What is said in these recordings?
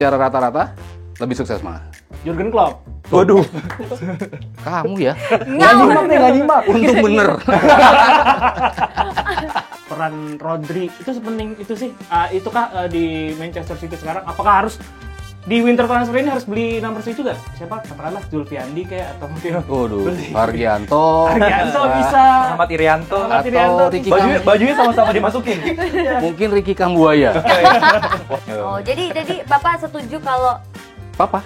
Secara rata-rata lebih sukses mana? Jurgen Klopp. Waduh. Kamu ya? Nggak nyimak. Untung bener. Peran Rodri itu sepenting itu sih. Itukah di Manchester City sekarang? Apakah harus di winter transfer ini harus beli number 7 juga? Siapa? Katakanlah Zulfiandi kayak atau mungkin Waduh, Hargianto bisa. Ahmad Irianto. Ahmad atau Irianto Ricky bisa. Bajunya sama-sama dimasukin. mungkin Ricky Kambuaya. Oh, jadi Bapak setuju kalau Papa.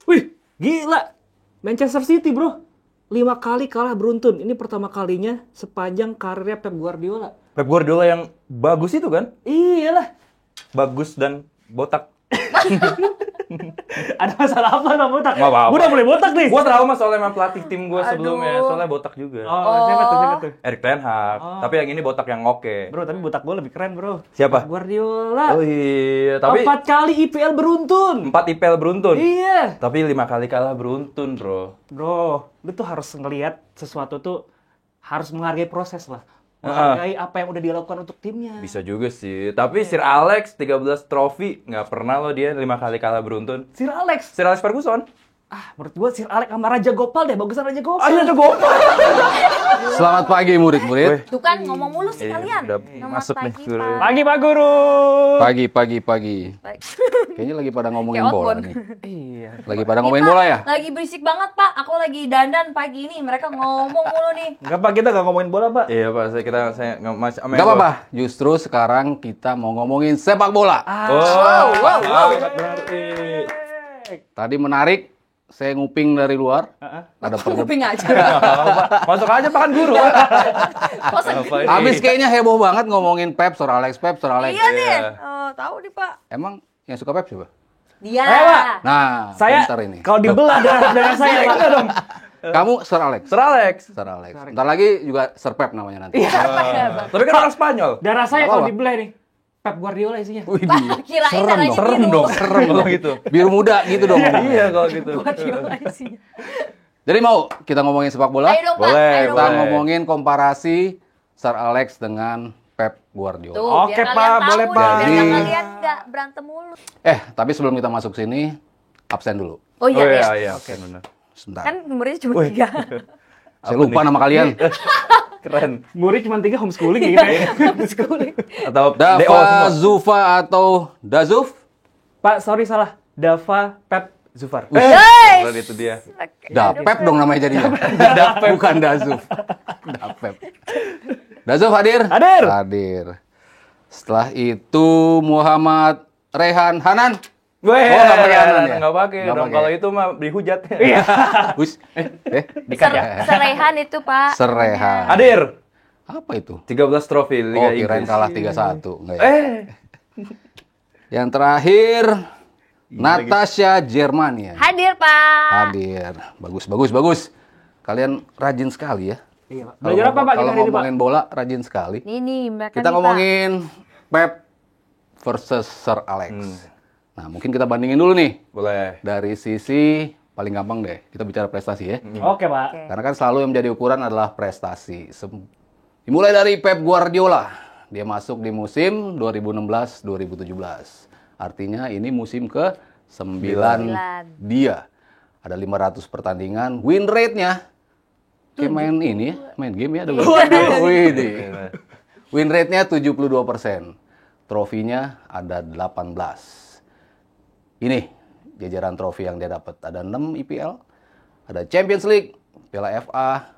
Wih, gila. Manchester City, bro. 5 kali kalah beruntun. Ini pertama kalinya sepanjang karirnya Pep Guardiola. Pep Guardiola yang bagus itu kan? Iyalah. Bagus dan botak. Ada masalah apa sama botak? Nggak apa-apa. Gue udah mulai botak nih. Gue trauma soalnya sama pelatih tim gue sebelumnya. Aduh. Soalnya botak juga. Oh, siapa tuh? Erik Ten Hag. Tapi yang ini botak yang oke. Bro, tapi botak gue lebih keren, bro. Siapa? Pep Guardiola. Oh iya, tapi 4 kali IPL beruntun. 4 IPL beruntun. Iya. Tapi 5 kali kalah beruntun, bro. Bro, lu tuh harus ngelihat sesuatu tuh harus menghargai proses lah. Menghargai apa yang udah dilakukan untuk timnya. Bisa juga sih. Tapi Sir Alex 13 trofi nggak pernah loh dia 5 kali kalah beruntun. Sir Alex. Sir Alex Ferguson. Menurut gua Sir Alex sama Raja Gopal deh, bagusan Raja Gopal. Ayo ada gopal. Selamat pagi murid-murid. tuh kan ngomong mulu sih kalian. udah Selamat masuk nih, pagi, guru. Pak. Pagi Pak Guru. Pagi. Baik. Kayaknya lagi pada ngomongin Kayak bola outbound. nih. Iya. Lagi pada Nih, ngomongin Pak, bola ya? Lagi berisik banget, Pak. Aku lagi dandan pagi ini. Mereka ngomong mulu nih. Enggak Pak, kita nggak ngomongin bola, Pak. Iya Pak, saya nggak masih. Gak apa-apa. Justru sekarang kita mau ngomongin sepak bola. Wow. Berarti. Tadi menarik. Saya nguping dari luar. Ada Kuping aja. Masuk aja Pak kan guru. Habis kayaknya heboh banget ngomongin Pep, Sir Alex. Iya nih. Oh, tahu nih, Pak. Emang yang suka Pep siapa? Dia. Ayo, Pak. Nah, Saya bentar ini. kalau dibelah darah saya, Pak. dong. Kamu Sir Alex. Sir Alex. Sir Alex. Bentar lagi juga Sir Pep namanya nanti. Tapi kan orang Spanyol. Darah saya Apa, kalau Pak? dibelah nih. Pep Guardiola isinya. Wih, Kirain serem darahnya dong. Serem biru. dong, serem kalau gitu. Biru muda gitu dong. Iya kalau gitu. Guardiola isinya. Jadi mau kita ngomongin sepak bola? Ayo dong, Pak. Boleh, Ayo Kita dong. boleh. ngomongin komparasi Sir Alex dengan Pep Guardiola. Tuh, Oke, biar Pak, kalian tahu boleh, nih, Pak. Biar Jadi- kalian nggak berantem mulu. Tapi sebelum kita masuk sini, absen dulu. Oh iya, Oh iya. iya, oke benar. Sebentar. Kan nomornya cuma 3. Saya lupa nama kalian. Keren. Murid cuma 3 homeschooling gitu ya. Atau DO Dava semua. Zufa atau Dazuf? Pak, sorry salah. Dava Pep Zufar. Keren itu dia. Dapep dong namanya jadinya. Bukan Dazuf. Dapep. Dazuf hadir? Hadir. Hadir. Setelah itu Muhammad Rehan Hanan. Weh, nggak pakai Hanan ya? nggak pakai Nggak dong. pakai. Kalau itu mah dihujat. Iya. Wis. Serehan itu, Pak. Serehan. Hadir. Apa itu? 13 trofi Oh, Liga kirain Inggris. kalah 3-1. Enggak ya? Yang terakhir Natasha Germania. Hadir, Pak. Hadir. Bagus. Kalian rajin sekali ya. Iya, Pak. Belajar apa, Pak? Kalau Kita hari ini, Pak? ngomongin bola rajin sekali. Nih, mereka Kita nih, ngomongin Pep versus Sir Alex. Nah, mungkin kita bandingin dulu nih. Boleh. Dari sisi paling gampang deh. Kita bicara prestasi ya. Oke, Pak. Oke. Karena kan selalu yang menjadi ukuran adalah prestasi. Dimulai dari Pep Guardiola. Dia masuk di musim 2016-2017. Artinya ini musim ke-9 dia. Ada 500 pertandingan. Win rate-nya kayak main ini ya, main game ya. Ada Widih. Win rate-nya 72%. Trofinya ada 18. Ini jajaran trofi yang dia dapat. Ada 6 IPL, ada Champions League, Piala FA,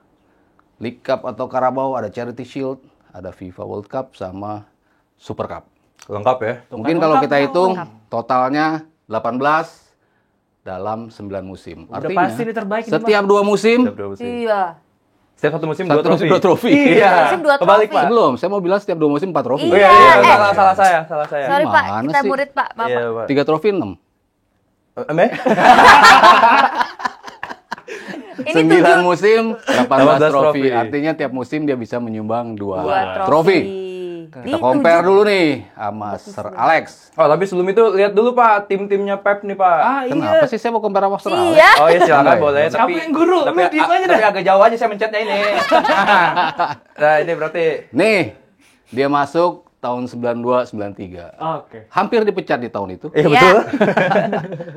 League Cup atau Carabao, ada Charity Shield, ada FIFA World Cup sama Super Cup. Lengkap ya. Mungkin kalau kita hitung totalnya 18 dalam 9 musim. Udah Artinya pasti ini terbaik ini, setiap 2 musim Setiap 2 musim. Iya. Setiap satu musim Satu 2 trofi. musim 2 trofi. Iya. Musim 2 Kebalik, trofi. Pak. belum, saya mau bilang setiap 2 musim 4 trofi. Oh, Iya. iya, salah saya. Sorry, Pak. Gimana Kita sih? murid, Pak. Bapak. Iya, Pak. 3 trofi 6. Ini 9 musim, 18 trofi. trofi. Artinya tiap musim dia bisa menyumbang 2 dua trofi. Di Kita compare dulu nih sama Sir Alex. Oh, tapi sebelum itu lihat dulu Pak tim-timnya Pep nih Pak. Kenapa sih saya mau compare sama Sir Alex? Iya. Oh iya silakan Enggak ya? boleh. Siapa yang guru? Tapi, Lu diem aja tapi agak jauh aja saya mencetnya ini. Nah ini berarti. Nih, dia masuk tahun 92-93. Oke. Hampir dipecat di tahun itu. Iya Iya. betul.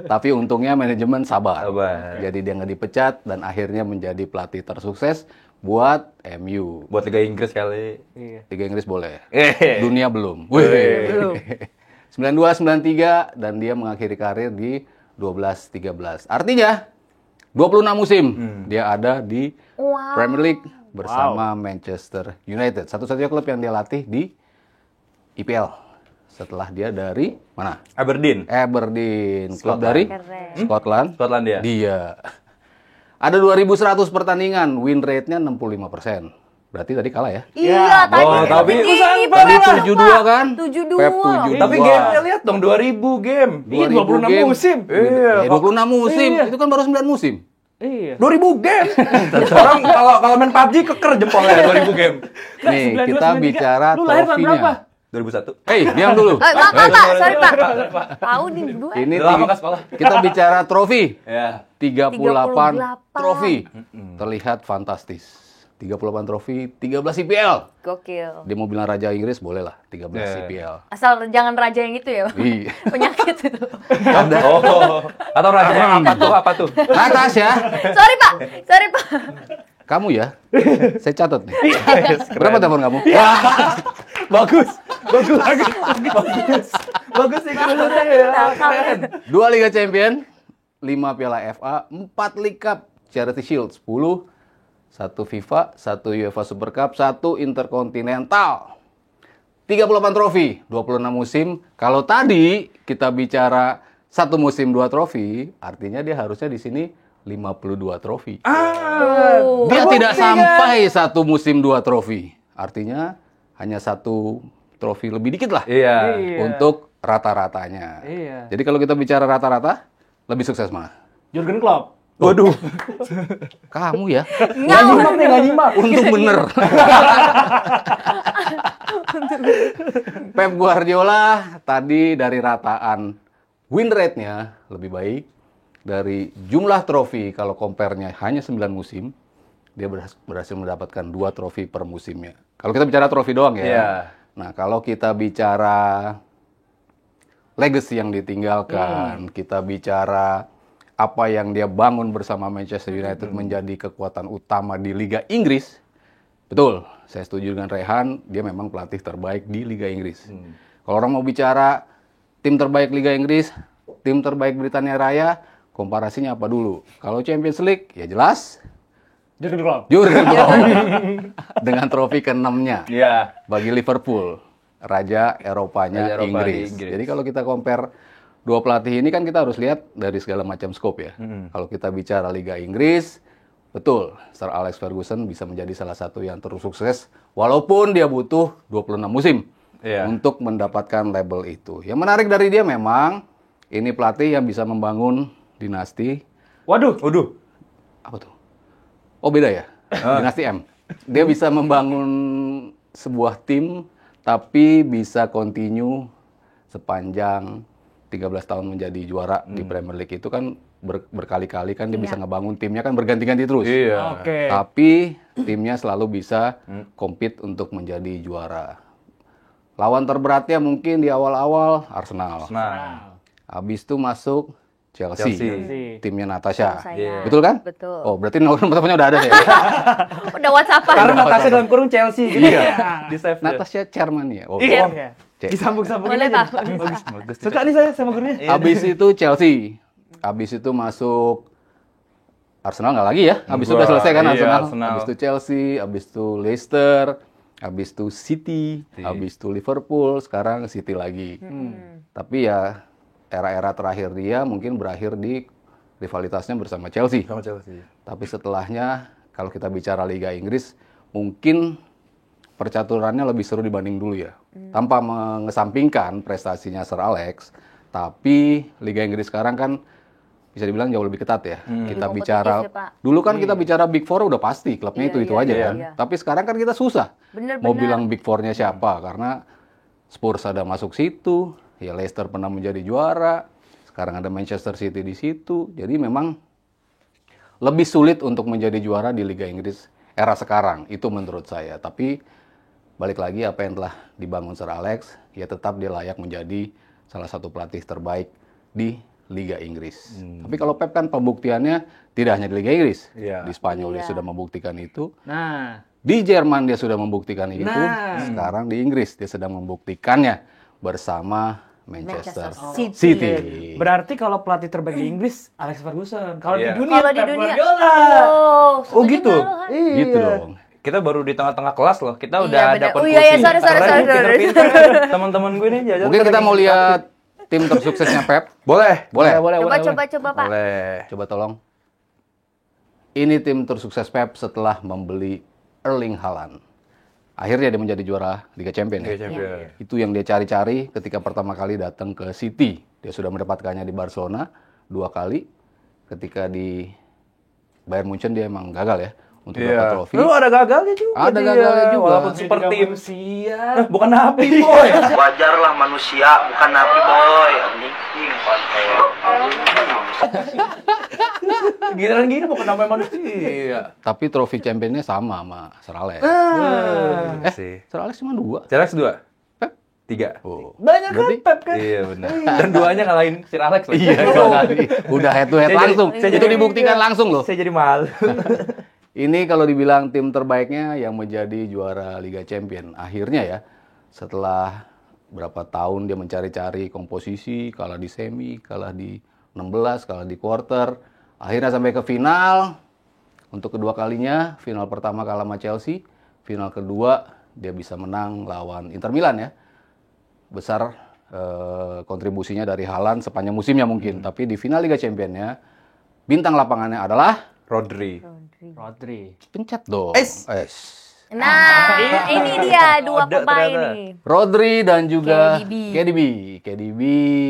Tapi untungnya manajemen sabar. Sabar. Jadi dia nggak dipecat dan akhirnya menjadi pelatih tersukses buat MU. Buat Liga Inggris kali. Iya. Liga Inggris boleh. Eh. Dunia belum. Belum. 92-93 dan dia mengakhiri karir di 12-13. Artinya 26 musim dia ada di Wow. Premier League bersama Manchester United. Satu-satunya klub yang dia latih di IPL. Setelah dia dari mana? Aberdeen. Aberdeen, klub Scotland. dari Keren. Scotland. Skotlandia. Dia. Ada 2.100 pertandingan, win rate-nya 65%. Berarti tadi kalah ya? Iya, tadi Oh, tapi Tadi parah, 7-2 kan? 7-2. Pep 7-2. Tapi gamenya lihat dong 2000 game. Iya, 2000 26 game. musim. Iya. 26 musim. Iya. Itu kan baru 9 musim. Iya. 2000 game. Orang kalau main PUBG keker jempolnya 2000 game. Nih, 92, kita 93. bicara Lu lahir tahun berapa? trofinya. 2001. Diam dulu. Pak, sorry Pak. Tahu nih berdua. Ini Udah lama ke sekolah. kita bicara trofi. Ya. 38 38. trofi. Terlihat fantastis. 38 trofi, 13 IPL. Gokil. Dia mau bilang Raja Inggris, boleh lah. 13 Yeah. IPL. Asal jangan raja yang itu ya. Iya. Penyakit itu. Oh. Atau rajanya apa tuh? Natasha, Sorry Pak. Sorry Pak. kamu ya? Saya catat nih. Yes, Berapa keren. telepon kamu? Bagus. Bagus sih keren. 2 Liga Champion, 5 Piala FA, 4 League Cup, Charity Shield, 10, 1 FIFA, 1 UEFA Super Cup, 1 Intercontinental. 38 trofi, 26 musim. Kalau tadi kita bicara 1 musim 2 trofi, artinya dia harusnya di sini 52 trofi. Dia tidak sampai 1 musim 2 trofi. Artinya hanya 1 trofi lebih dikit lah Iya. untuk rata-ratanya. Iya. Jadi kalau kita bicara rata-rata, lebih sukses mana? Jurgen Klopp. Waduh. Kamu ya? Nggak nyimak. Untung bener. Pep Guardiola tadi dari rataan win rate-nya lebih baik. Dari jumlah trofi, kalau compare-nya hanya 9 musim, dia berhasil mendapatkan 2 trofi per musimnya. Kalau kita bicara trofi doang ya. Iya. Nah, kalau kita bicara legacy yang ditinggalkan, kita bicara apa yang dia bangun bersama Manchester United menjadi kekuatan utama di Liga Inggris. Betul, saya setuju dengan Rehan, dia memang pelatih terbaik di Liga Inggris. Kalau orang mau bicara tim terbaik Liga Inggris, tim terbaik Britania Raya, komparasinya apa dulu? Kalau Champions League, ya jelas Jurgen Klopp. Jurgen Klopp dengan trofi ke-6-nya Iya. bagi Liverpool, raja Eropanya Raja Eropa Inggris. di Inggris. Jadi kalau kita compare dua pelatih ini kan kita harus lihat dari segala macam scope ya. Kalau kita bicara Liga Inggris, betul, Sir Alex Ferguson bisa menjadi salah satu yang terus sukses walaupun dia butuh 26 musim Iya. untuk mendapatkan label itu. Yang menarik dari dia memang ini pelatih yang bisa membangun dinasti. Waduh. Apa tuh? Oh beda ya? Dinasti M. Dia bisa membangun sebuah tim tapi bisa continue sepanjang 13 tahun menjadi juara di Premier League itu kan berkali-kali kan dia bisa ngebangun timnya kan berganti-ganti terus. Iya. Oke. Tapi timnya selalu bisa compete untuk menjadi juara. Lawan terberatnya mungkin di awal-awal Arsenal. Nah. Habis itu masuk Chelsea. Chelsea. Timnya Natasha. Saya. Betul kan? Betul. Oh, berarti nomor teleponnya udah ada ya? Udah WhatsAppan. Karena Natasha dalam kurung Chelsea gitu. Iya. Di save. Natasha Chairman ya? Oh, Iya. Cek. Disambung-sambungin Boleh aja. Pak. Bagus. Suka nih saya sama gurunya. Habis itu Chelsea. Habis itu masuk Arsenal nggak lagi ya? Habis itu udah selesai kan Iya, Arsenal. Arsenal. Habis itu Chelsea, habis itu Leicester, habis itu City, habis itu Liverpool, sekarang City lagi. Tapi ya era-era terakhir dia mungkin berakhir di rivalitasnya bersama Chelsea. Sama Chelsea. Tapi setelahnya kalau kita bicara Liga Inggris mungkin percaturannya lebih seru dibanding dulu ya. Tanpa mengesampingkan prestasinya Sir Alex, tapi Liga Inggris sekarang kan bisa dibilang jauh lebih ketat ya. Kita Kompetitif bicara ya, Pak. dulu kan kita bicara Big Four udah pasti klubnya Iya, itu iya, aja iya, kan. iya. Tapi sekarang kan kita susah mau Bener-bener. bilang Big Four-nya siapa karena Spurs ada masuk situ, ya Leicester pernah menjadi juara, sekarang ada Manchester City di situ. Jadi memang lebih sulit untuk menjadi juara di Liga Inggris era sekarang, itu menurut saya. Tapi balik lagi apa yang telah dibangun Sir Alex, ya tetap dia layak menjadi salah satu pelatih terbaik di Liga Inggris. Tapi kalau Pep kan pembuktiannya tidak hanya di Liga Inggris, Iya. di Spanyol dia Iya. sudah membuktikan itu, Nah, di Jerman dia sudah membuktikan itu, Nah. sekarang di Inggris dia sedang membuktikannya bersama Manchester Manchester City. berarti kalau pelatih terbaik di Inggris Alex Ferguson. Kalau Iya. di dunia Kalau di Pep dunia, Guardiola. oh, Oh, gitu? Iya. Gitu dong. Kita baru di tengah-tengah kelas loh. Kita Iya, udah bener. dapat Oh, iya, iya, kursi. sorry. Keren, pinter-pinter. Teman-teman gue nih jajan. Mungkin kita mau lihat tim tersuksesnya Pep. Boleh. Boleh? Coba, Pak. Boleh. Coba tolong. Ini tim tersukses Pep setelah membeli Erling Haaland. Akhirnya dia menjadi juara Liga Champions. Liga Ya. Champions. Itu yang dia cari-cari ketika pertama kali datang ke City. Dia sudah mendapatkannya di Barcelona 2 kali. Ketika di Bayern Munchen dia emang gagal ya untuk dapat Iya. trofi. Lu ada gagalnya juga. Ada dia. gagalnya juga. Walaupun Dia super juga tim. manusia. Bukan napi, boy. Wajar lah manusia, bukan nabi boy. Anjing. Giliran gini bukan namanya manusia. Tapi trofi championnya sama Sir Alex. Sih. Sir Alex cuma 2. Alex 2. Pep 3. Oh. Banyak kan Berarti- Pep kan? Iya benar. Dan duanya ngalahin Sir Alex loh. Iya, dua kali. Udah head to head Saya jadi- langsung. saya Itu jadi- dibuktikan langsung loh. Saya jadi malu. Ini kalau dibilang tim terbaiknya yang menjadi juara Liga Champion. Akhirnya ya, setelah berapa tahun dia mencari-cari komposisi, kalah di semi, kalah di 16, kalah di quarter. Akhirnya sampai ke final. Untuk kedua kalinya, final pertama kalah sama Chelsea. Final kedua, dia bisa menang lawan Inter Milan ya. Besar kontribusinya dari Haaland sepanjang musimnya mungkin. Tapi di final Liga Championnya, bintang lapangannya adalah Rodri. Rodri. pencet dong. Es. Nah, ini dia dua Kode pemain ternyata. nih. Rodri dan juga KDB. KDB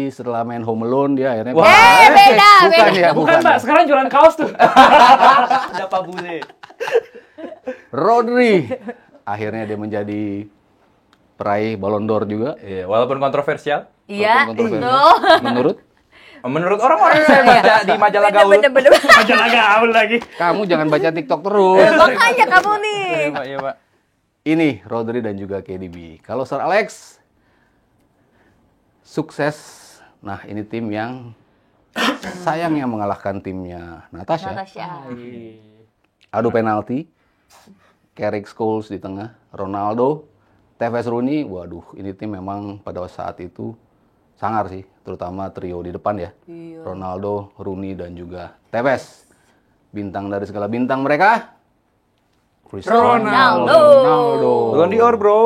setelah main Home Alone dia akhirnya Wah. Beda, bukan beda. ya, Bukan, Mbak. Sekarang jualan kaos tuh. Ada Pak Bule. Rodri akhirnya dia menjadi peraih Ballon d'Or juga. Iya, walaupun kontroversial. Iya, Walaupun itu. kontroversial. Menurut Menurut orang-orang saya baca di majalah gaul. Bener-bener. Majalah gaul lagi. kamu jangan baca TikTok terus. Makanya kamu nih. Iya, Pak, iya, Pak. Ini Rodri dan juga KDB. Kalau Sir Alex sukses. Nah, ini tim yang sayangnya mengalahkan timnya Natasha. Natasha. Adu penalti. Carrick Scholes di tengah, Ronaldo, Tevez Rooney. Waduh, ini tim memang pada saat itu sangar sih, terutama trio di depan ya. Ronaldo, Rooney dan juga Tevez. Bintang dari segala bintang mereka. Cristiano Ronaldo. Ballon d'Or, bro.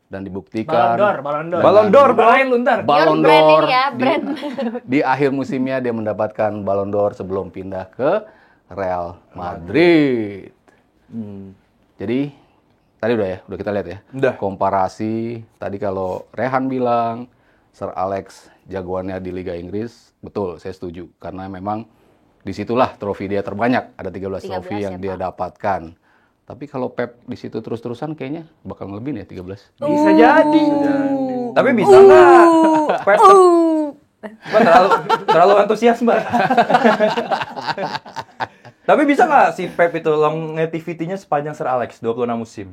Dan dibuktikan Ballon d'Or. Ballon d'Or, bro. Lain lu ntar. Ballon Biar brand d'Or ini ya, di, brand. di akhir musimnya dia mendapatkan Ballon d'Or sebelum pindah ke Real Madrid. Jadi tadi udah kita lihat ya. Udah. Komparasi tadi kalau Rehan bilang Sir Alex jagoannya di Liga Inggris, betul saya setuju karena memang disitulah trofi dia terbanyak, ada 13 trofi 13 yang ya, dia Pak. dapatkan. Tapi kalau Pep di situ terus-terusan kayaknya bakal ngelebihin ya 13. Bisa jadi. Tapi bisa nggak? Pep Mbak, terlalu antusias, Mbak. Tapi bisa nggak si Pep itu longevity-nya sepanjang Sir Alex 26 musim?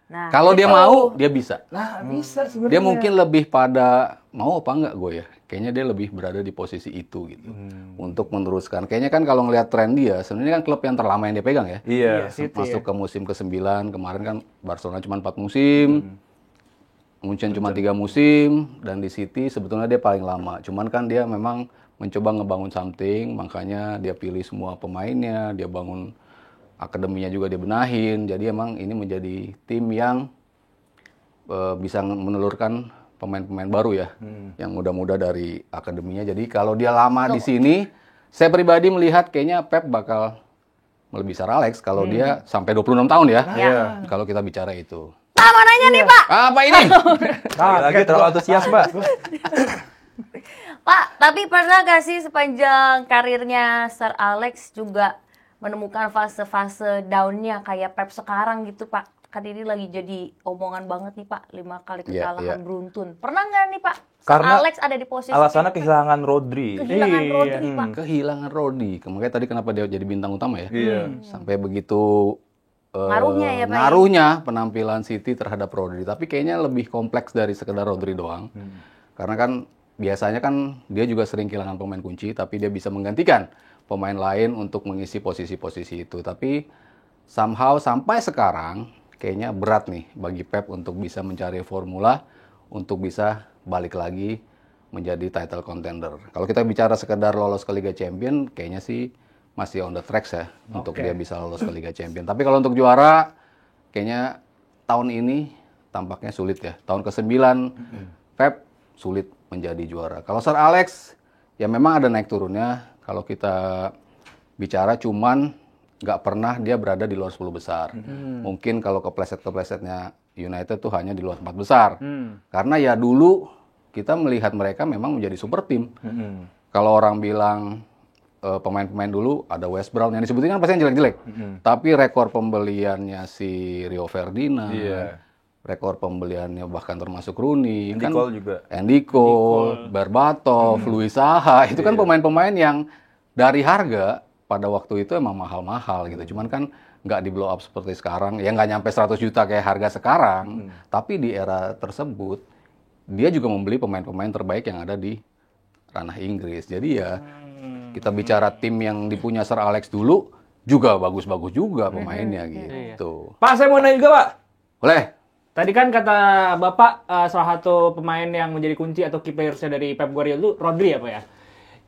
Nah, Kalau dia mau, dia bisa. Nah, bisa sebenarnya. Dia mungkin lebih pada mau apa enggak gue ya. Kayaknya dia lebih berada di posisi itu gitu. Untuk meneruskan. Kayaknya kan kalau ngelihat tren dia, sebenarnya kan klub yang terlama yang dia pegang ya. Iya. City Masuk ke musim ke-9, kemarin kan Barcelona cuma 4 musim. Munchen cuma 3 musim dan di City sebetulnya dia paling lama. Cuman kan dia memang mencoba ngebangun something, makanya dia pilih semua pemainnya, dia bangun akademinya juga dia benahin. Jadi emang ini menjadi tim yang bisa menelurkan pemain-pemain baru ya, yang muda-muda dari akademinya. Jadi kalau dia lama di sini, saya pribadi melihat kayaknya Pep bakal melebihi Sir Alex kalau dia sampai 26 tahun ya. Iya. Kalau kita bicara itu. Ah, mau nanya nih, Pak. Apa ini? Lagi terlalu antusias, Mbak. Pak, tapi pernah gak sih sepanjang karirnya Sir Alex juga menemukan fase-fase down-nya kayak Pep sekarang gitu, Pak? Kan ini lagi jadi omongan banget nih, Pak. 5 kali Iya, kekalahan iya. beruntun. Pernah nggak nih, Pak? Sir Karena Alex ada di posisi Alasannya kayak kehilangan Rodri. kehilangan Iya. Rodri, Pak. Kehilangan Rodri. Makanya tadi kenapa dia jadi bintang utama ya? Iya. Sampai begitu Ngaruhnya ya, Pak, ya? ngaruhnya penampilan City terhadap Rodri. Tapi kayaknya lebih kompleks dari sekedar Rodri doang. Karena kan biasanya kan dia juga sering kehilangan pemain kunci, tapi dia bisa menggantikan pemain lain untuk mengisi posisi-posisi itu. Tapi somehow sampai sekarang kayaknya berat nih bagi Pep untuk bisa mencari formula untuk bisa balik lagi menjadi title contender. Kalau kita bicara sekedar lolos ke Liga Champion, kayaknya sih masih on the tracks ya untuk dia bisa lolos ke Liga Champion. Tapi kalau untuk juara, kayaknya tahun ini tampaknya sulit ya. Tahun ke-9 Pep sulit menjadi juara. Kalau Sir Alex, ya memang ada naik turunnya. Kalau kita bicara cuman nggak pernah dia berada di luar 10 besar. Mungkin kalau kepleset-keplesetnya United tuh hanya di luar 4 besar. Karena ya dulu kita melihat mereka memang menjadi super tim. Kalau orang bilang pemain-pemain dulu ada West Brown yang disebutin kan pasti yang jelek-jelek. Tapi rekor pembeliannya si Rio Ferdinand, Iya. rekor pembeliannya bahkan termasuk Rooney, Andy Cole juga. Andy Cole, Berbatov, Luis Saha, itu kan pemain-pemain yang dari harga pada waktu itu emang mahal-mahal gitu. Cuman kan nggak di blow up seperti sekarang, ya nggak nyampe 100 juta kayak harga sekarang. Tapi di era tersebut, dia juga membeli pemain-pemain terbaik yang ada di ranah Inggris. Jadi ya, kita bicara tim yang dipunya Sir Alex dulu, juga bagus-bagus juga pemainnya gitu. Pak, saya mau nanya juga, Pak. Boleh? Tadi kan kata Bapak salah satu pemain yang menjadi kunci atau key playersnya dari Pep Guardiola itu Rodri ya Pak ya?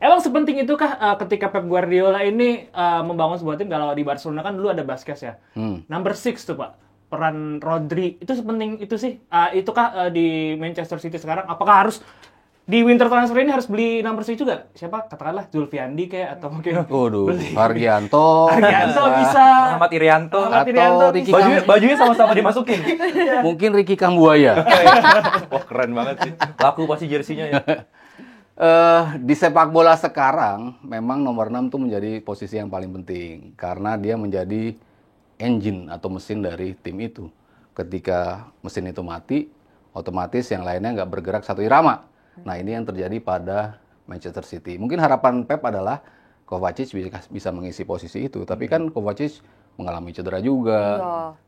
Emang sepenting itukah ketika Pep Guardiola ini membangun sebuah tim? Kalau di Barcelona kan dulu ada Busquets ya. Number 6 tuh Pak. Peran Rodri itu sepenting itu sih? Itukah di Manchester City sekarang? Apakah harus di winter transfer ini harus beli number 6 juga? Siapa? Katakanlah Zulfiandi kayak atau mungkin Waduh, beli Hargianto, Hargianto bisa. Ahmad Irianto. Ahmad Irianto atau Ricky bisa. Bajunya sama-sama dimasukin. mungkin Ricky Kambuaya. Wah, keren banget sih. Laku pasti jersinya ya. Di sepak bola sekarang memang nomor 6 tuh menjadi posisi yang paling penting karena dia menjadi engine atau mesin dari tim itu. Ketika mesin itu mati, otomatis yang lainnya nggak bergerak satu irama. Nah ini yang terjadi pada Manchester City. Mungkin harapan Pep adalah Kovacic bisa mengisi posisi itu, tapi kan Kovacic mengalami cedera juga,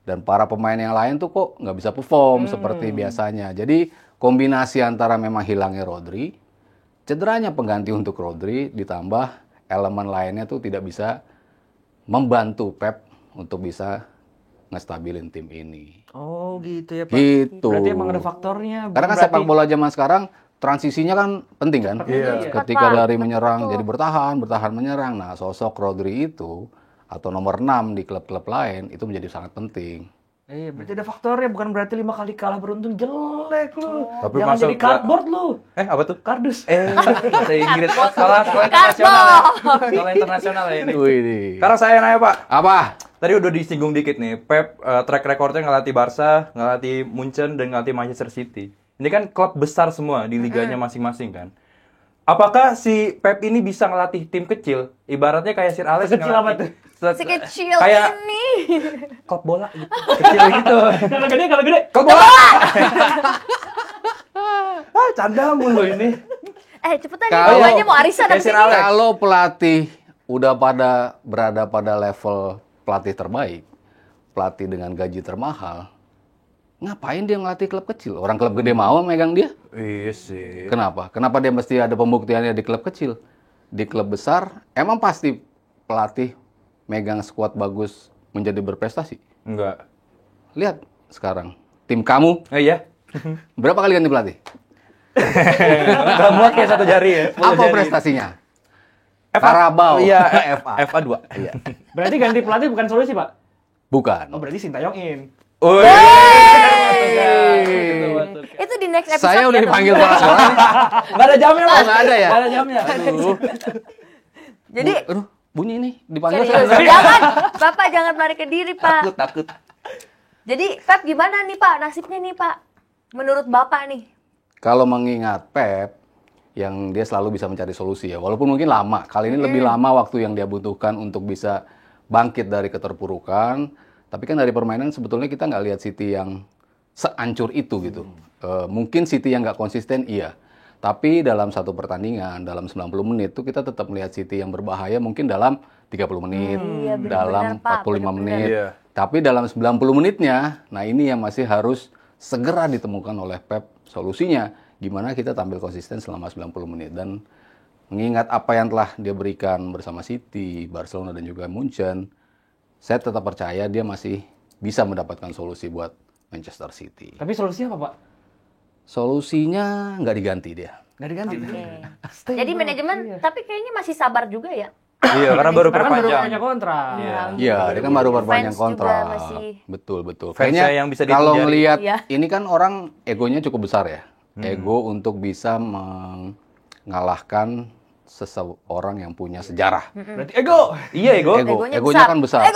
dan para pemain yang lain tuh kok nggak bisa perform seperti biasanya. Jadi kombinasi antara memang hilangnya Rodri, cederanya pengganti untuk Rodri, ditambah elemen lainnya tuh tidak bisa membantu Pep untuk bisa ngestabilin tim ini. Oh gitu ya Pak. Gitu. Berarti emang ada faktornya. Karena kan sepak bola zaman sekarang transisinya kan penting kan. Iya. Ketika dari menyerang jadi bertahan menyerang. Nah, sosok Rodri itu atau nomor 6 di klub-klub lain itu menjadi sangat penting. Iya, berarti ada faktornya, bukan berarti 5 kali kalah beruntun jelek lu. Tapi Jangan masa jadi enggak- cardboard lu. Apa tuh? Kardus. Bahasa Inggris. Sekolah internasional. Sekolah internasional ya ini. Wih. Sekarang saya nanya, Pak. Apa? Tadi udah disinggung dikit nih, Pep track recordnya ngelatih Barca, ngelatih Munchen, dan ngelatih Manchester City. Ini kan klub besar semua di liganya masing-masing kan. Apakah si Pep ini bisa ngelatih tim kecil? Ibaratnya kayak Sir Alex Kecil apa tuh? Si kecil kayak ini. klub bola gitu. Kecil gitu. Kalau gede. Klub bola. Canda mulu ini. Cepetan nih, Kalau- bapaknya mau arisan Kayak habis Sir ini. Alex. Kalau pelatih udah berada pada level pelatih terbaik, pelatih dengan gaji termahal, ngapain dia ngelatih klub kecil? Orang klub gede mau megang dia? Iya sih. Kenapa? Kenapa dia mesti ada pembuktiannya di klub kecil? Di klub besar, emang pasti pelatih megang skuad bagus menjadi berprestasi? Enggak. Lihat sekarang, tim kamu Iya. berapa kali ganti pelatih? Enggak muat kayak satu jari ya. Apa prestasinya? FA. Karabau. Iya, FA. FA 2. Iya. Berarti ganti pelatih bukan solusi, Pak. Bukan. Oh, berarti Sintayong in. Itu di next episode. Saya udah ya, dipanggil teman-teman. kepala sekolah. Enggak ada jamnya, Mas. Oh, nggak ada ya? Nggak ada jamnya. Aduh. Jadi Aduh, bunyi nih dipanggil serius, saya. jangan, Bapak jangan melarikan diri, Pak. Takut. Jadi Pep gimana nih Pak, nasibnya nih Pak? Menurut Bapak nih. Kalau mengingat Pep, yang dia selalu bisa mencari solusi ya. Walaupun mungkin lama, kali ini lebih lama waktu yang dia butuhkan untuk bisa bangkit dari keterpurukan. Tapi kan dari permainan sebetulnya kita nggak lihat City yang seancur itu gitu. Mungkin City yang nggak konsisten, iya. Tapi dalam satu pertandingan, dalam 90 menit tuh kita tetap melihat City yang berbahaya mungkin dalam 30 menit, Iya, benar-benar, dalam Pak, 45 menit. Iya. Tapi dalam 90 menitnya, nah ini yang masih harus segera ditemukan oleh Pep solusinya. Gimana kita tampil konsisten selama 90 menit. Dan mengingat apa yang telah dia berikan bersama City, Barcelona, dan juga Munchen, saya tetap percaya dia masih bisa mendapatkan solusi buat Manchester City. Tapi solusinya apa, Pak? Solusinya nggak diganti dia. Nggak diganti. Oke. Jadi manajemen tapi kayaknya masih sabar juga ya. Iya, karena baru Karena kan baru perpanjang. punya kontrak. Iya, dia kan baru perpanjang Fans juga kontrak. masih- Betul. Fansnya yang bisa kalau dipenjari. ngelihat Iya. ini kan orang egonya cukup besar ya. Ego untuk bisa mengalahkan seseorang yang punya sejarah. Berarti ego. Iya, Ego. Egonya kan besar.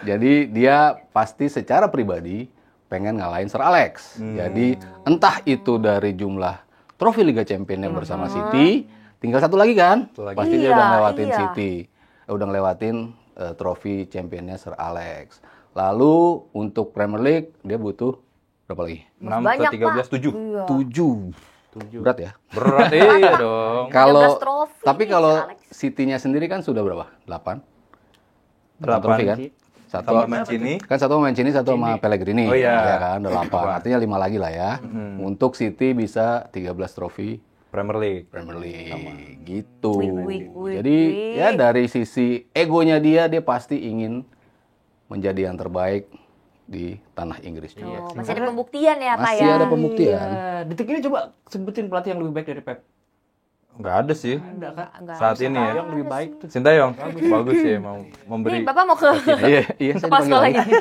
Jadi dia pasti secara pribadi pengen ngalahin Sir Alex. Jadi entah itu dari jumlah trofi Liga Championnya bersama City, tinggal satu lagi kan? Pasti dia udah ngelewatin Iya. City, udah ngelewatin trofi Championnya Sir Alex. Lalu untuk Premier League dia butuh berapa lagi? 6 Banyak, ke 13, Pak. 7. Iya. 7. Berat ya? Berat, iya dong. Kalau 13 trofi tapi nih, kalau Sir Alex. City-nya sendiri kan sudah berapa? 8. 8 trofi kan? Satu Sama Mancini. kan satu sama Mancini, satu sama Pellegrini. Oh, iya. Ya kan, udah 8. Artinya 5 lagi lah ya. Untuk City bisa 13 trofi Premier League. Premier League gitu. Wih. Jadi ya dari sisi egonya dia pasti ingin menjadi yang terbaik di tanah Inggris juga. Oh, masih ada pembuktian ya, Pak Masih ya. ada pembuktian. Detik ini coba sebutin pelatih yang lebih baik dari Pep. Nggak ada sih. Ada kan? Enggak. Saat ini ya. Yang lebih baik tuh. Sintayong. Bagus sih mau Nih, memberi. Bapak mau ke Iya, saya kepala dipanggil sekolah lagi. ini.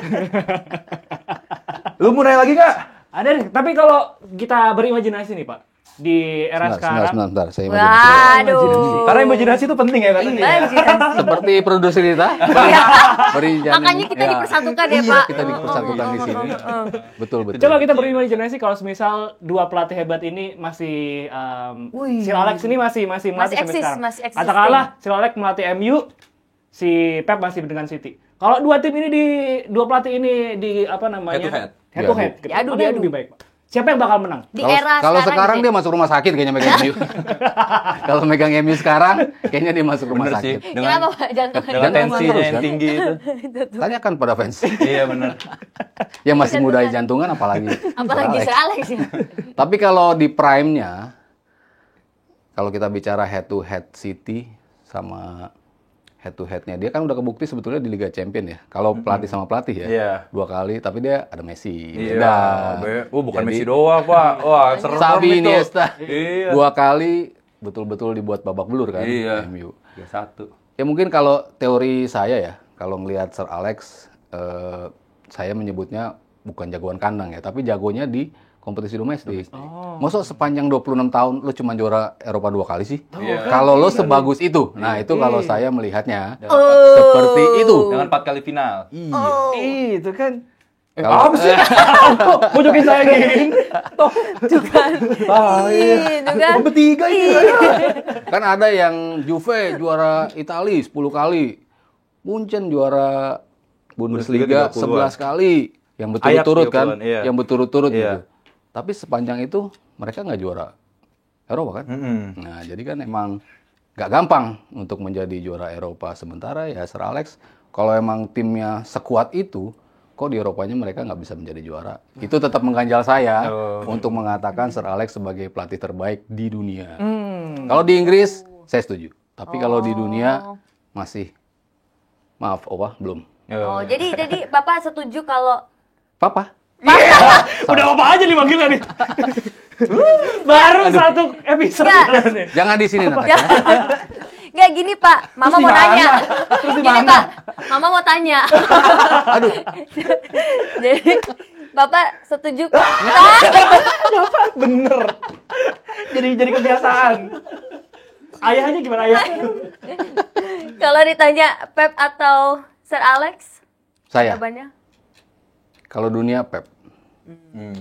Lu mau nanya lagi nggak? Ada nih, tapi kalau kita berimajinasi nih, Pak. Di era sekarang. Sebentar, saya imajinasi. Waduh. Karena imajinasi itu penting ya katanya. Imajinasi. Seperti produser kita. Beri janin. Makanya kita Ya. dipersatukan ya, Iya, Pak. kita dipersatukan di sini. Betul. Coba kita berimajinasi kalau semisal dua pelatih hebat ini masih Sir Alex ini masih melatih sampai eksis, sekarang. masih existing. Katakanlah Sir Alex melatih MU, si Pep masih dengan City. Kalau dua tim ini dua pelatih ini di apa namanya? Head to head. Head to head. Diadu, Mana yang diadu. lebih baik, Pak? Siapa yang bakal menang? Di era Kalau sekarang gitu dia masuk rumah sakit kayaknya megang MU. Kalau megang MU sekarang kayaknya dia masuk rumah Bener sih. sakit. Kenapa, Pak? Jangan Dengan Jangan tensinya terus, yang kan? tinggi itu. Tanyakan pada fans. Iya benar. Yang masih muda di jantungan apalagi. apalagi Sir Sir Alex ya. Tapi kalau di prime-nya, kalau kita bicara head to head City sama head to head-nya, dia kan udah kebukti sebetulnya di Liga Champion ya. Kalau pelatih sama pelatih ya, Iya. 2 kali, tapi dia ada Messi. Iya. Beda. Bukan Jadi, Messi doang, Pak. Wah, serem Xavi itu. Iniesta. Iya. 2 kali betul-betul dibuat babak belur kan Iya. MU. 3-1. Ya mungkin kalau teori saya ya, kalau melihat Sir Alex, saya menyebutnya bukan jagoan kandang ya, tapi jagonya di kompetisi domestik. Masa sepanjang 26 tahun lo cuma juara Eropa 2 kali sih? Iya. Kalau lo sebagus itu. Nah, itu kalau saya melihatnya seperti itu. Dengan 4 kali final. Iya. Itu kan. Kalau Apa sih? Mojokin saya gini. Itu kan. Bertiga ini. kan ada yang Juve juara Italia 10 kali. Munchen juara Bundesliga 30-an. 11 kali. Yang berturut-turut Ajax kan? 30-an, iya. Yang berturut-turut Iya. gitu. Tapi sepanjang itu mereka nggak juara Eropa kan? Mm-mm. Nah, jadi kan emang nggak gampang untuk menjadi juara Eropa. Sementara ya Sir Alex, kalau emang timnya sekuat itu, kok di Eropanya mereka nggak bisa menjadi juara? Itu tetap mengganjal saya untuk mengatakan Sir Alex sebagai pelatih terbaik di dunia. Kalau di Inggris, saya setuju. Tapi kalau di dunia, masih, maaf, belum. Oh, jadi Bapak setuju kalau Papa? Udah apa aja nih manggilnya nih. Baru satu episode. Nggak. nih. Jangan di sini, Nat. Nggak gini Pak, Mama Terus mau di mana? nanya. Terus di Gini mana? Pak, Mama mau tanya. Aduh, Jadi Bapak setuju? Bener. Jadi kebiasaan. Ayahnya gimana ayah? Kalau ditanya Pep atau Sir Alex, saya. jawabannya? Kalau dunia Pep.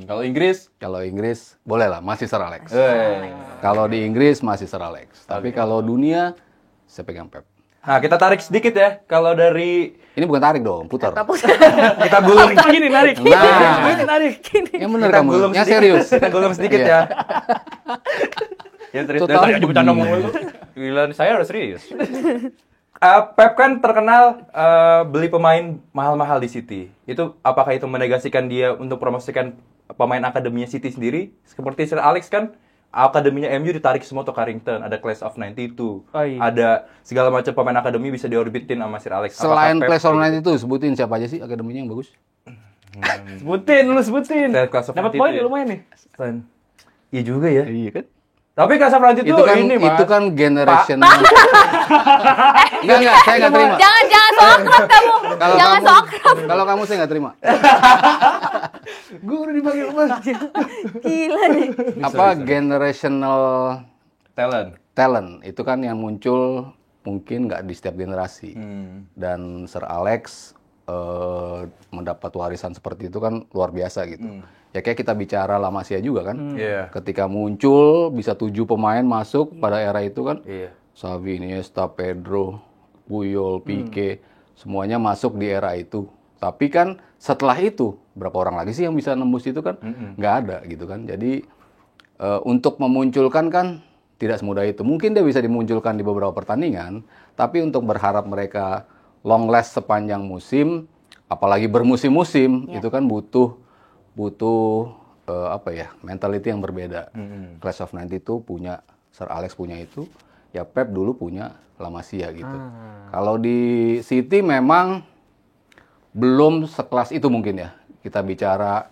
Kalau Inggris, Kalau Inggris boleh lah, masih Sir Alex. eh. Kalau di Inggris masih Sir Alex. Tapi kalau dunia saya pegang Pep. Nah, kita tarik sedikit ya. Kalau dari Ini bukan tarik dong, putar. kita gulung, Gini narik. Nah. Gini narik. Yang bener kita kamu, gulung yang sedikit. serius. Kita gulung sedikit Iya. ya. Ya serius. Total. Dari tadi aja bercanda mulu. Gila, saya udah serius. Pep kan terkenal beli pemain mahal-mahal di City. Itu apakah itu menegasikan dia untuk promosikan pemain akademinya City sendiri? Seperti Sir Alex kan akademinya MU ditarik semua ke Carrington, ada Class of 92. Oh, iya. Ada segala macam pemain akademi bisa diorbitin sama Sir Alex. Selain Apakah Pep Class of kayak 92 itu, sebutin siapa aja sih akademinya yang bagus? Sebutin, lu sebutin. Saya Class of Dapat 92 poin ya. lumayan nih. gitu? Iya juga ya. Iya kan? Tapi Class of 92 Itu kan ini, Mas. itu kan generation. Enggak, saya enggak terima. Jangan so akrab kamu. Kalau Jangan kamu, so akrab. kalau kamu saya nggak terima. Gue udah dipanggil Mas. Gila nih. Apa generational Talent. itu kan yang muncul mungkin nggak di setiap generasi. Dan Sir Alex mendapat warisan seperti itu kan luar biasa gitu. Ya kayak kita bicara La Masia juga kan. Iya. Ketika muncul bisa 7 pemain masuk pada era itu kan. Iya. Xavi, Iniesta, Pedro, Puyol, Pique, semuanya masuk di era itu. Tapi kan setelah itu berapa orang lagi sih yang bisa nembus itu kan? Nggak ada gitu kan. Jadi untuk memunculkan kan tidak semudah itu. Mungkin dia bisa dimunculkan di beberapa pertandingan, tapi untuk berharap mereka long last sepanjang musim, apalagi bermusim-musim, itu kan butuh apa ya, mentality yang berbeda. Class of 92 punya, Sir Alex punya itu, ya Pep dulu punya La Masia gitu. Kalau di City memang belum sekelas itu mungkin ya. Kita bicara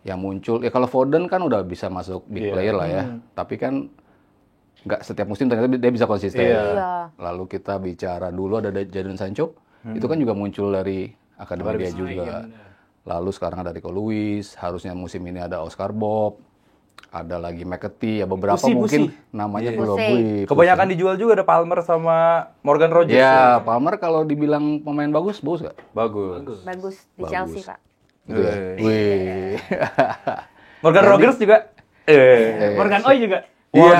yang muncul, ya kalau Foden kan udah bisa masuk big player lah ya. Tapi kan nggak setiap musim ternyata dia bisa konsisten. Iya. Lalu kita bicara dulu ada Jadon Sancho, itu kan juga muncul dari akademi dia juga. Lalu sekarang ada Rico Lewis, harusnya musim ini ada Oscar Bob, ada lagi McAtee, ya beberapa mungkin namanya belum. Wih, Kebanyakan dijual juga ada Palmer sama Morgan Rogers. ya, Palmer kalau dibilang pemain bagus nggak? Bagus. Bagus di Bagus. Chelsea, Pak. Gitu ya? Wih. Morgan Rogers juga. Morgan Oi juga. Iya.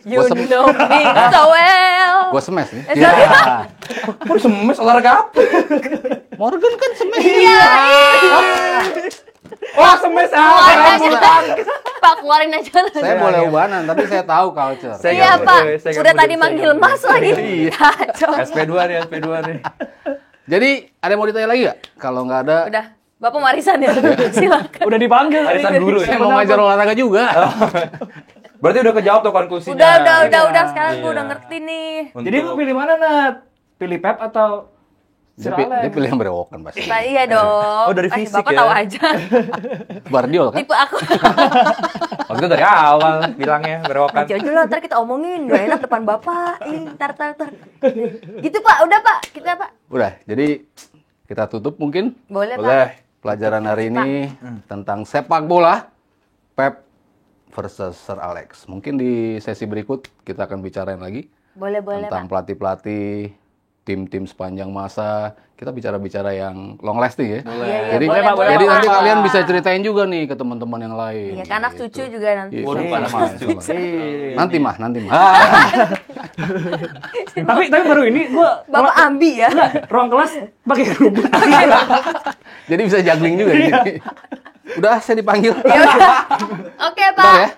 You know me so well. Gua smash nih. sorry. Iya. Kok semes olahraga apa? Morgan kan smash. Iya. Wah, semes Pak, keluarin aja lah. Saya boleh ubanan, tapi saya tahu culture. Saya Iya, nggak Pak. boleh, saya nggak Udah boleh, tadi saya manggil nggak Mas lagi. Kacau. SP2 nih, SP2 nih. Jadi, ada yang mau ditanya lagi nggak? Kalau nggak ada, Udah. Bapak warisan ya? Silakan. Udah dipanggil. Arisan guru saya ya. mau ngajar olahraga juga. Berarti udah kejawab tuh konklusinya. Udah. Sekarang gue udah ngerti nih. Jadi lu pilih mana, Nat? Pilih Pep atau Sir Dia Alex? pilih yang berewokan pasti. Nah, iya dong. Oh, dari fisik Bapak ya? tahu aja. Guardiol kan? Tipe aku. Waktu itu dari awal bilangnya berewokan. Aja dulu, ntar kita omongin. Gak enak depan Bapak. Ih, ntar. Gitu, Pak. Udah, Pak. Kita, Pak. Udah, jadi kita tutup mungkin Boleh, Pak. Boleh. pelajaran hari ini tentang sepak bola Pep versus Sir Alex. Mungkin di sesi berikut kita akan bicarain lagi Boleh, tentang Pak. pelatih-pelatih, tim-tim sepanjang masa. Kita bicara-bicara yang long lasting ya. Iya, Jadi, boleh, Pak, boleh, jadi Pak. nanti kalian bisa ceritain juga nih ke teman-teman yang lain. Iya, ke anak Gitu. cucu juga nanti. Iya, Waduh, sama- anak sama- cucu. sama. Nanti mah. Tapi baru ini gua Bapak ambi ya. ruang kelas pakai kerudung. Jadi bisa juggling juga di sini. Udah, saya dipanggil. Ya udah. Oke, Pak. Bentar ya.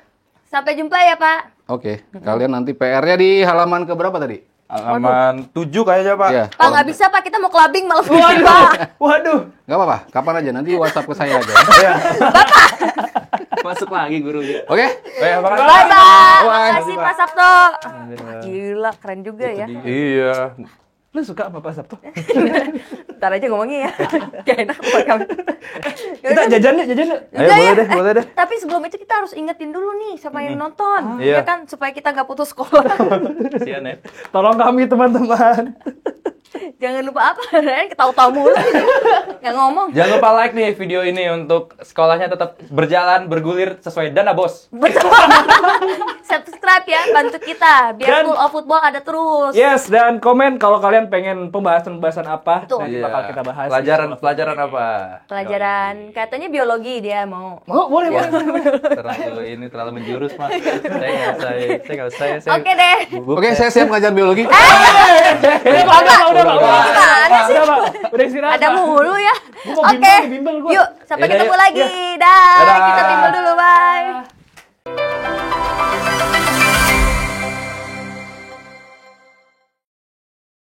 Sampai jumpa ya, Pak. Oke, kalian nanti PR-nya di halaman keberapa tadi? Halaman 7 kayaknya, Pak. Iya. Pak, nggak bisa, Pak. Kita mau clubbing malam ini, Pak. Waduh. Nggak apa-apa, kapan aja. Nanti WhatsApp ke saya aja. Masuk lagi gurunya. Oke? Apa kan? Bye, Pak. Bye. Makasih, Pak Sabto. Gila, keren juga ya. Iya. Lu suka sama Pak Sabto? Ntar aja ngomongnya ya. Gak enak buat kami. Kita jajan yuk. Ayo, boleh deh. Tapi sebelum itu kita harus ingetin dulu nih sama yang nonton. Iya. Ya kan, supaya kita nggak putus sekolah. Sian ya. Tolong kami teman-teman. Jangan lupa apa? Ren ketawa-tawa mulu. Nggak ngomong. Jangan lupa like nih video ini untuk sekolahnya tetap berjalan, bergulir sesuai dana, Bos. Betul. Subscribe ya, bantu kita biar Dan- School of Football ada terus. Yes, dan komen kalau kalian pengen pembahasan-pembahasan apa. Betul. Nanti Iya. bakal kita bahas. Pelajaran apa? Pelajaran katanya biologi dia mau. Oh, boleh, Ya, boleh. terlalu menjurus, Mas. Saya nggak saya. Oke deh. Oke, saya siap ngajar biologi. Udah, Pak. Gimana sih? Udah, Pak. Udah istirahat, Ada Pak. mulu ya. Gua mau Oke. bimbel gua. Yuk, sampai Yaudah, ketemu yuk. lagi. Dadah. Dah. Kita bimbel dulu, bye.